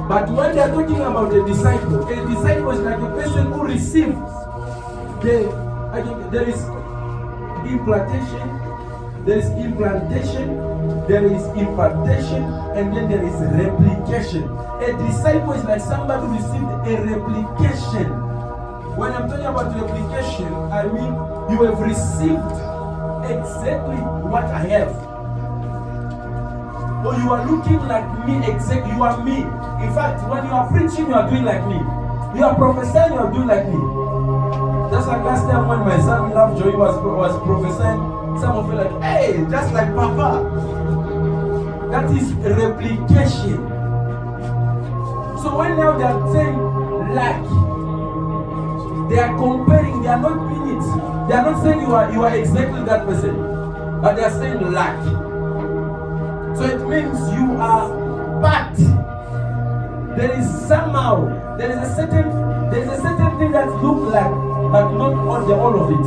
But when they are talking about a disciple is like a person who receives there is implantation, there is impartation, and then there is replication. A disciple is like somebody who received a replication. When I'm talking about replication, I mean you have received exactly what I have. Or you are looking like me exactly, you are me. In fact, when you are preaching, you are doing like me. You are prophesying, you are doing like me. Just like last time when my son Lovejoy was prophesying, some of you like, hey, just like Papa. That is replication. So when now they are saying like, they are comparing, they are not minutes. They are not saying you are exactly that person, but they are saying like. So it means you are part. There is somehow, there is a certain thing that looks like, but not all of it.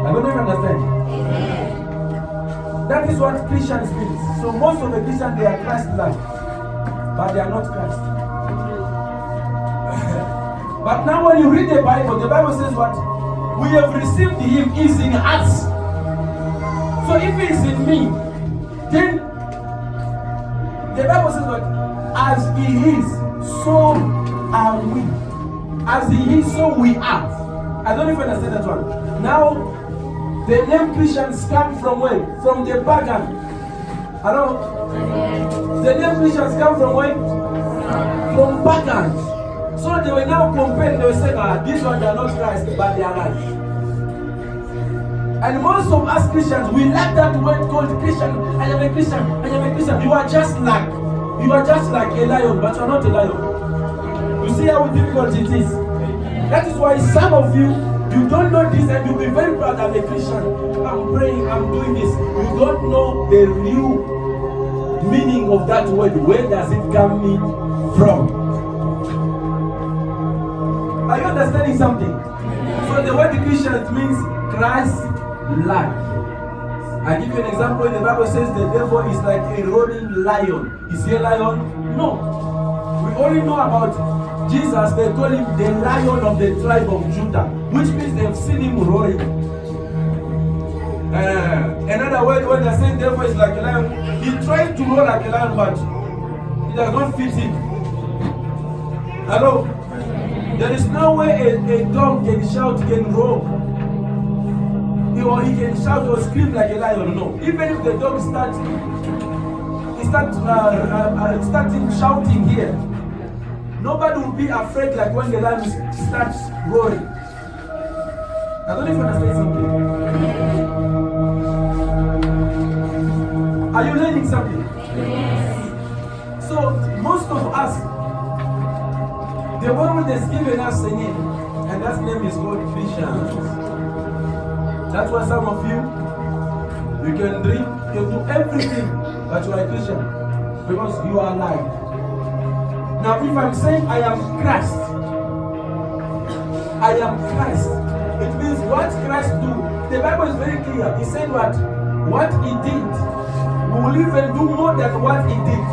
I don't know if you understand. That is what Christians means. So most of the Christians, they are Christ-like, but they are not Christ. But now when you read the Bible says what? We have received him, is in us. So if he is in me, then the Bible says what? As he is, so are we. As he is, so we are. I don't even understand that one. Now, the name Christians come from where? From the pagan. Hello? The name Christians come from where? From pagans. So they were now compared, they were saying, these ones are not Christ, but they are right. And most of us Christians, we like that word called Christian. I am a Christian, I am a Christian. You are just like a lion, but you are not a lion. You see how difficult it is? That is why some of you don't know this, and you'll be very proud I'm a Christian. I'm praying, I'm doing this. You don't know the real meaning of that word. Where does it come from? Are you understanding something? So the word Christian means Christ-like. I give you an example. In the Bible says the devil is like a roaring lion. Is he a lion? No. We only know about Jesus. They call him the Lion of the tribe of Judah, which means they've seen him roaring. Another word when they say devil is like a lion, he tries to roar like a lion, but it does not fit him. Hello? There is no way a dog can shout, can roar. Or he can shout or scream like a lion. No. Even if the dog starts shouting here, nobody will be afraid like when the lion starts roaring. I don't know if you understand something. Are you learning something? Yes. So most of us, the world has given us a name, and that name is called Christians. That's why some of you can drink, you do everything, but you are a Christian because you are alive. Now, if I'm saying I am Christ, it means what Christ do. The Bible is very clear. He said what he did, we will even do more than what he did.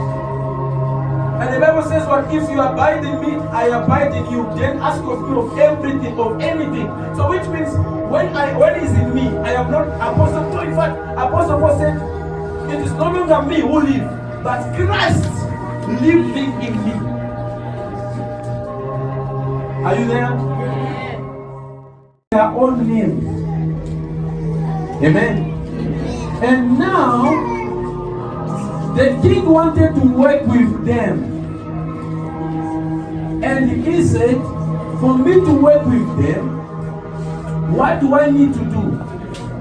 And the Bible says what? If you abide in me, I abide in you, then ask of me of everything, of anything. So which means when he's in me, I am not Apostle Paul. In fact, Apostle Paul said, it is no longer me who live, but Christ living in me. Are you there? Their own name. Amen. And now the king wanted to work with them. And he said, for me to work with them, what do I need to do?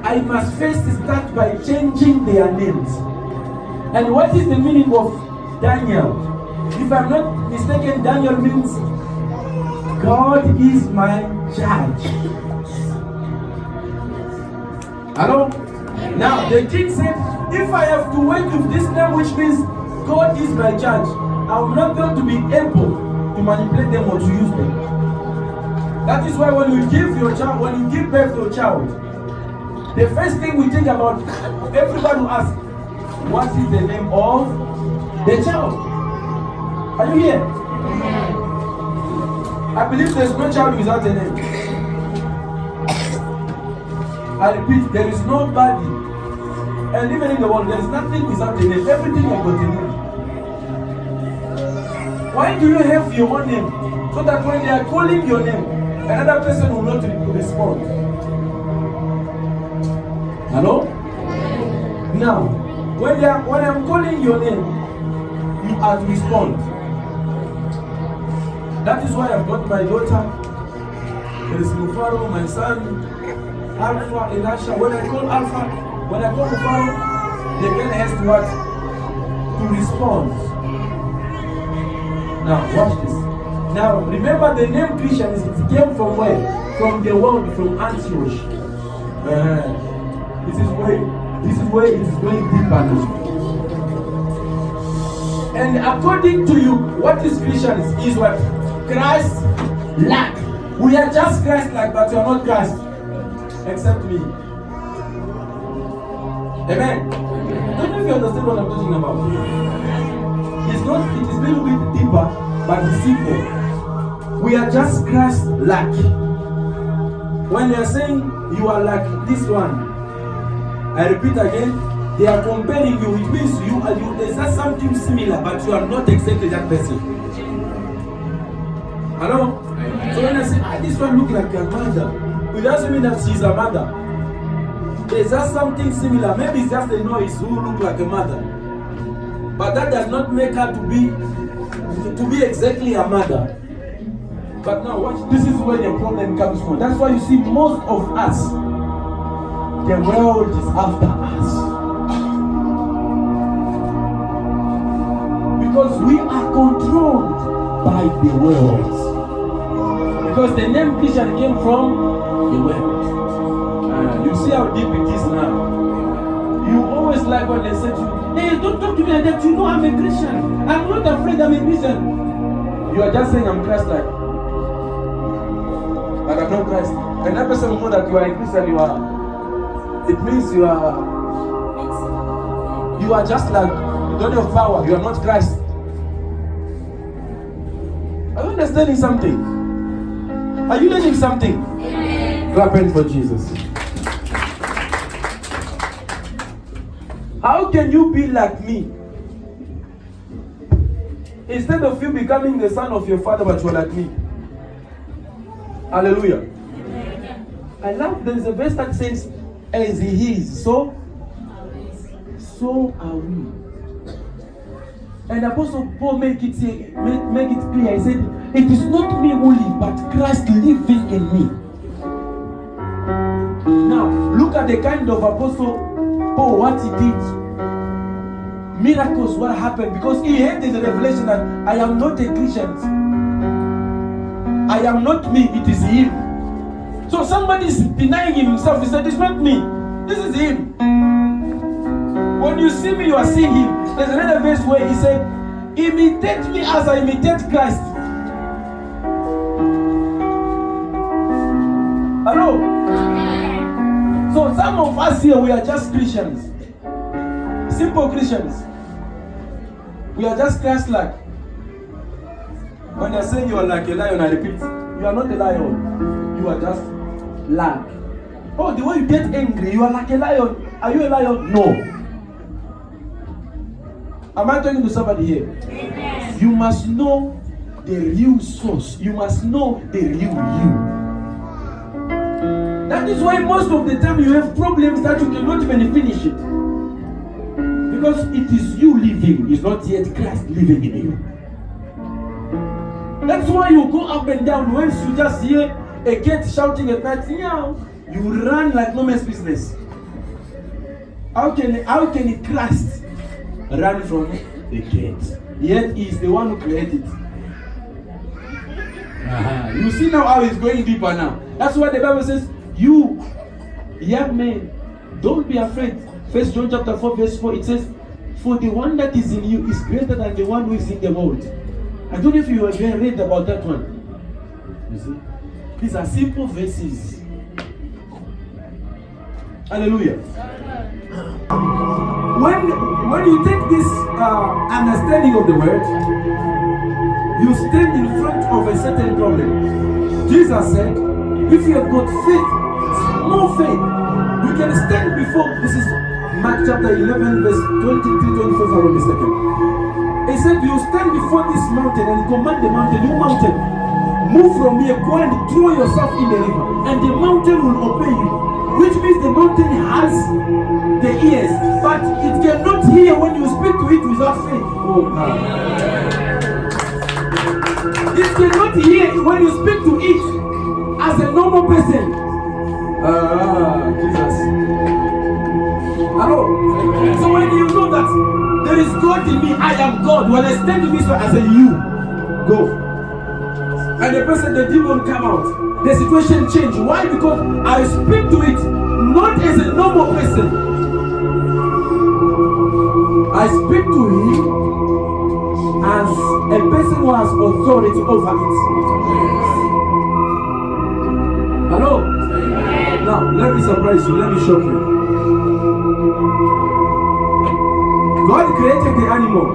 I must first start by changing their names. And what is the meaning of Daniel? If I'm not mistaken, Daniel means God is my judge. Hello? Now the king said, if I have to work with this name, which means God is my judge, I'm not going to be able to manipulate them or to use them. That is why when you give birth to a child, the first thing we think about, everybody will ask, what is the name of the child? Are you here? I believe there's no child without a name. I repeat, there is nobody, and even in the world, there is nothing without a name. Everything has got a name. Why do you have your own name? So that when they are calling your name, another person will not respond. Hello? Now, when I'm calling your name, you are to respond. That is why I've got my daughter, there is Mufaro, my son, Alpha, Elisha. When I call Alpha, when I call Mufaro, the girl has to what? To respond. Now, watch this. Now, remember the name Christians, it came from where? From the world, from Antioch. This is where it is going deeper now. And according to you, what is Christians is what? Christ-like. We are just Christ-like, but you are not Christ. Except me. Amen. Don't know if you understand what I'm talking about. It is a little bit deeper, but it's simple. We are just Christ-like. When they are saying you are like this one, I repeat again, they are comparing you. It means there's not something similar, but you are not exactly that person. Hello? So when I say, this one looks like a mother, it doesn't mean that she's a mother. There's just something similar. Maybe it's just a noise who look like a mother. But that does not make her to be exactly a mother. But now watch, this is where the problem comes from. That's why you see most of us, the world is after us. Because we are controlled by the world. Because the name Christian came from the world. You see how deep it is now. You always like when they say to you, hey, don't talk to me like that. You know I'm a Christian. I'm not afraid I'm a Christian. You are just saying I'm Christ-like. But I'm not Christ. And that person will know that you are a Christian, it means you are just like, you don't have power. You are not Christ. Are you understanding something? Are you learning something? Clap hands for Jesus. How can you be like me? Instead of you becoming the son of your father, but you are like me. Hallelujah. I love, there is a verse that says, as he is, so are we. And Apostle Paul make it clear. He said, it is not me who live, but Christ living in me. Now, look at the kind of Apostle Paul, what he did. Miracles, what happened, because he had the revelation that I am not a Christian. I am not me, it is him. So somebody is denying himself. He said, it's not me, this is him. When you see me, you are seeing him. There's another verse where he said, imitate me as I imitate Christ. Hello? So some of us here, we are just Christians. Simple Christians. We are just Christ-like. When they say you are like a lion, I repeat, you are not a lion. You are just like. Oh, the way you get angry, you are like a lion. Are you a lion? No. Am I talking to somebody here? Amen. You must know the real source. You must know the real you. That is why most of the time you have problems that you cannot even finish it. Because it is you living, it's not yet Christ living in you. That's why you go up and down. Once you just hear a cat shouting at night, you run like no man's business. How can Christ run from the cat? Yet he is the one who created it. You see now how he's going deeper now. That's why the Bible says, you young men, don't be afraid. 1 John chapter 4 verse 4, it says, for the one that is in you is greater than the one who is in the world. I don't know if you have read about that one. You see? These are simple verses. Hallelujah. When you take this understanding of the word, you stand in front of a certain problem. Jesus said, if you have got faith, small faith, you can stand before. This is Mark chapter 11, verse 23, 24, if I'm not mistaken. He said, you stand before this mountain and command the mountain, you mountain, move from here, go and throw yourself in the river, and the mountain will obey you. Which means the mountain has the ears, but it cannot hear when you speak to it without faith. Oh, no. It cannot hear when you speak to it as a normal person. Jesus. Hello? So when you know that there is God in me, I am God. When I stand in this way, I say, you, go. And the person, the demon come out. The situation change. Why? Because I speak to it not as a normal person. I speak to him as a person who has authority over it. Hello? Now, let me surprise you. Let me shock you. God created the animal,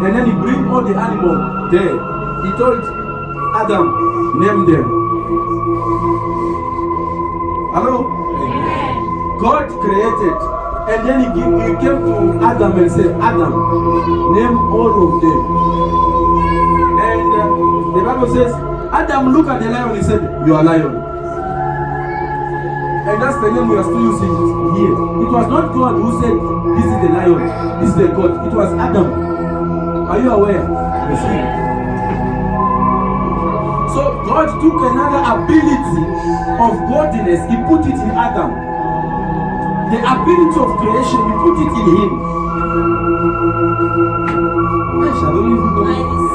and then he bring all the animal there. He told Adam, name them. Hello? Amen. God created, and then he came to Adam and said, Adam, name all of them. And the Bible says, Adam looked at the lion and he said, you are lion. And that's the name we are still using here. It was not God who said, this is the lion, this is the God. It was Adam. Are you aware? You see? So God took another ability of godliness, he put it in Adam. The ability of creation, he put it in him.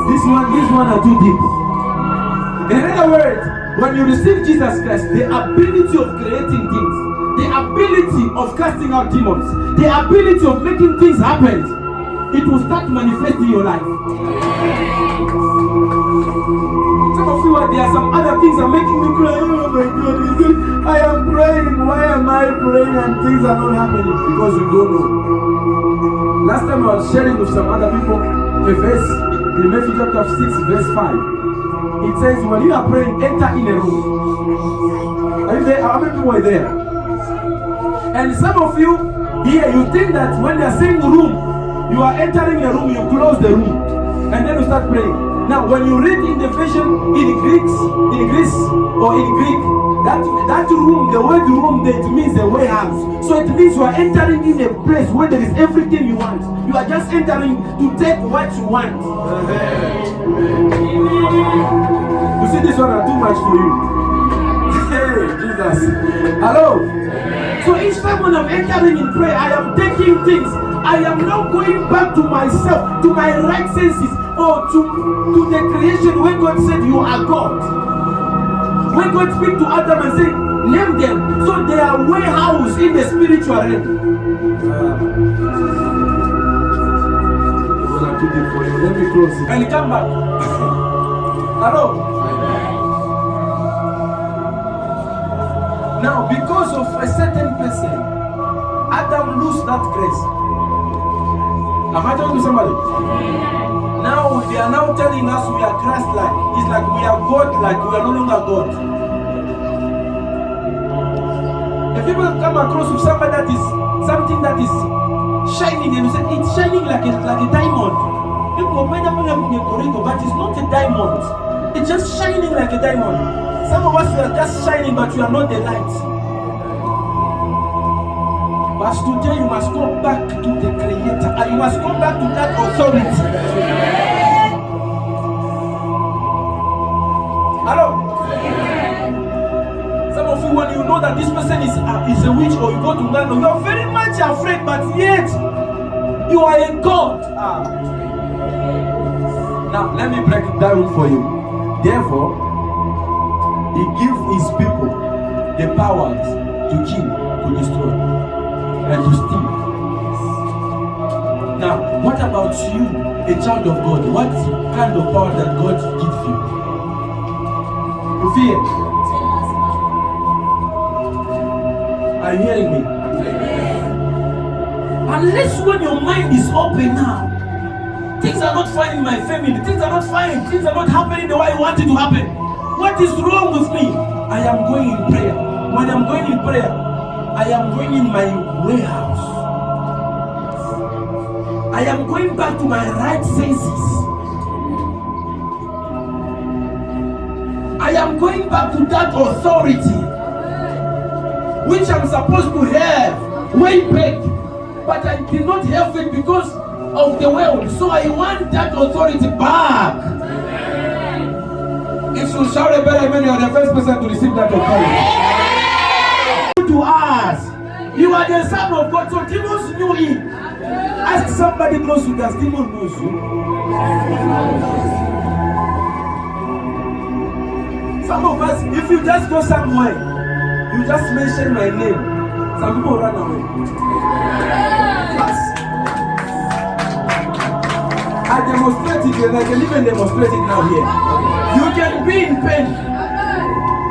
This one are too deep. In other words, when you receive Jesus Christ, the ability of creating things, the ability of casting out demons, the ability of making things happen, it will start manifesting in your life. Some of you, there are some other things that are making me cry. Oh my God, I am praying. Why am I praying and things are not happening? Because you don't know. Last time I was sharing with some other people a verse in Matthew chapter 6, verse 5. It says, when you are praying, enter in a room. Are you there? How many people are there? And some of you here, you think that when they are saying room, you are entering a room, you close the room, and then you start praying. Now, when you read in the version in Greece or in Greek, that room, the word room, that means a warehouse. So it means you are entering in a place where there is everything you want. You are just entering to take what you want. You see, this one are too much for you. Hey, Jesus. Hello. So each time when I'm entering in prayer, I am taking things. I am now going back to myself, to my right senses, or to the creation where God said you are God. When God speak to Adam and say, name them. So they are warehouse in the spiritual realm. Let me close it. And come back. Hello. Now, because of a certain person, Adam lose that grace. Am I talking to somebody? Now they are now telling us we are Christ-like. It's like we are God-like. We are no longer God. If people come across with somebody that is something that is shining, and you say it's shining like a diamond. People might have been correct, but it's not a diamond. It's just shining like a diamond. Some of us are just shining, but we are not the light. But today you must go back to the Creator, and you must go back to that authority. Hello? Some of you, when you know that this person is a witch, or you go to God, you are very much afraid, but yet you are a God. Now, let me break it down for you. Therefore, He gives His people the powers to kill, to destroy, and to steal. Now, what about you, a child of God? What kind of power that God gives you? To fear. Are you hearing me? Unless when your mind is open now, Things are not fine in my family. Things are not fine. Things are not happening the way I want it to happen. What is wrong with me? I am going in prayer. When I'm going in prayer, I am going in my warehouse. I am going back to my right senses. I am going back to that authority which I'm supposed to have way back, but I did not have it because of the world. So I want that authority back. If you shout a better amen, you are the first person to receive that authority. To us, you are the Son of God, so demons knew him. Ask somebody close to us, demon knows you. Some of us, if you just go somewhere, you just mention my name, some people run away. Yes. I demonstrated it, and I can even demonstrate it now here. You can be in pain.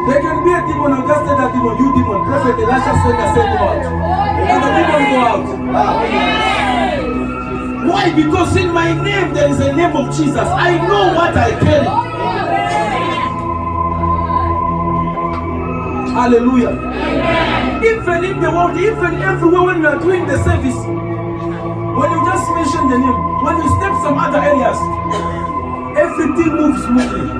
There can be a demon, and just say that demon, you demon, Prophet Elisha said, I said, go out. And the demon go out. Why? Because in my name there is a name of Jesus. I know what I carry. Hallelujah. Even in the world, even everywhere when you are doing the service, when you just mention the name, when you step some other areas, everything moves smoothly.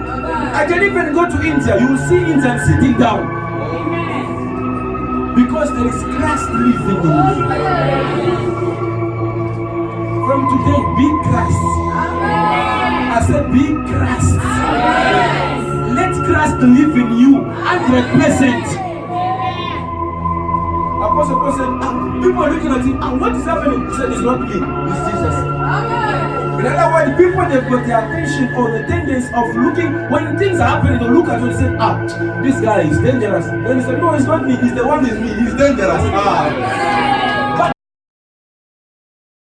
I can even go to India, you will see Indians sitting down. Because there is Christ living in me. From today, be Christ. I said, be Christ. Let Christ live in you 100%. Apostle Paul said, people are looking at him, what is happening? He said, it's not me, it's Jesus. In other words, people, they've got the attention or the tendency of looking, when things are happening, they look at you and say, this guy is dangerous. Then he said, no, it's not me, it's the one in me, he's dangerous.